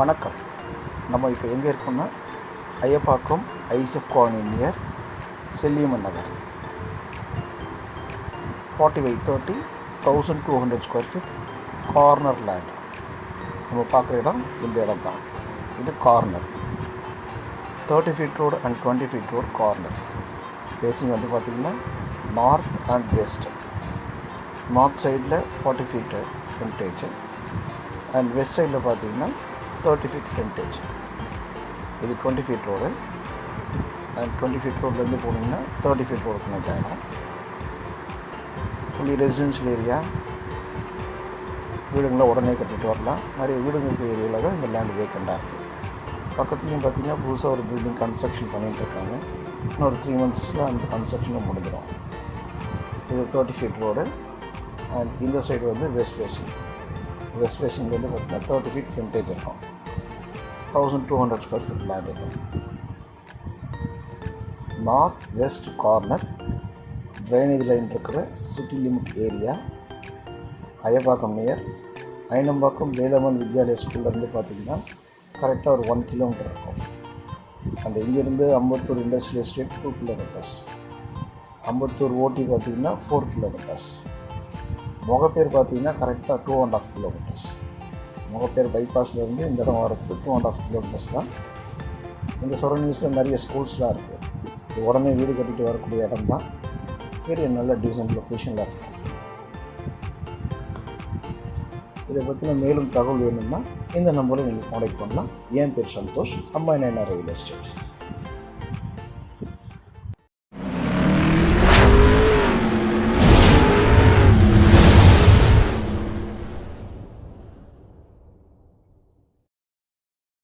வணக்கம். நம்ம இப்போ எங்கே இருக்கோம்னா Ayyappakkam ICF colony near Selliamman Nagar. 40/30 1200 square feet corner land. நம்ம பார்க்குற இடம் இந்த இடம் தான். இது corner 30 feet road and 20 feet road corner. Facing வந்து பார்த்திங்கன்னா நார்த் அண்ட் வெஸ்ட். நார்த் சைடில் 40 ஃபீட்டு ஃப்ரண்டேஜ் அண்ட் வெஸ்ட் சைடில் பார்த்திங்கன்னா 30 ஃபீட் ஃப்ரண்டேஜ். இது 20 ஃபீட் ரோடு அண்ட் 20 ஃபீட் ரோட்லேருந்து போனீங்கன்னா 30 ஃபீட் ரோடு கனெக்ட் ஆகிடும். Fully residential area. வீடுங்களை உடனே கட்டிட்டு வரலாம். நிறைய வீடுங்க இருக்கிற ஏரியாவில் தான் இந்த லேண்ட் வேக்கண்டாக இருக்குது. பக்கத்துலேயும் பார்த்திங்கன்னா புதுசாக ஒரு பில்டிங் கன்ஸ்ட்ரக்ஷன் பண்ணிகிட்டு இருக்காங்க. இன்னொரு 3 monthஸில் அந்த கன்ஸ்ட்ரக்ஷனும் முடிஞ்சிடும். இது 30 ஃபீட் ரோடு அண்ட் இந்த சைடு வந்து வெஸ்ட் ஃபேஸிங். வெஸ்ட் ஃபேஸிங் வந்து பார்த்திங்கன்னா 30 ஃபீட் ஃப்ரண்டேஜ் இருக்கும். 1200 ஸ்கொயர் ஃபீட் லேண்ட் இருக்கும். North west corner drainage line இருக்கிற city limit area. Ayyappakkam near Ayanambakkam Velamman Vidyalaya ஸ்கூல்லேருந்து பார்த்திங்கன்னா கரெக்டாக ஒரு 1 கிலோமீட்டர் இருக்கும். அண்ட் இங்கேருந்து Ambattur industrial estate 2 kilometres. Ambattur ஓட்டி பார்த்திங்கன்னா 4 கிலோமீட்டர்ஸ். முகப்பேர் பார்த்திங்கன்னா கரெக்டாக 2.5 கிலோமீட்டர்ஸ். முகப்பேர் பைபாஸ்லேருந்து இந்த இடம் வரதுக்கு 2.5 கிலோமீட்டர்ஸ் தான். இந்த சரௌண்டிங்ஸில் நிறைய ஸ்கூல்ஸ்லாம் இருக்குது. இது உடனே வீடு கட்டிட்டு வரக்கூடிய இடம் தான். ஏரியா நல்ல டீசன்ட் லொக்கேஷனில் இருக்கும். இதை பற்றின மேலும் தகவல் வேணும்னா இந்த நம்பரை நீங்கள் கான்டாக்ட் பண்ணலாம். என் பேர் சந்தோஷ், அம்பானி ரியல் எஸ்டேட்.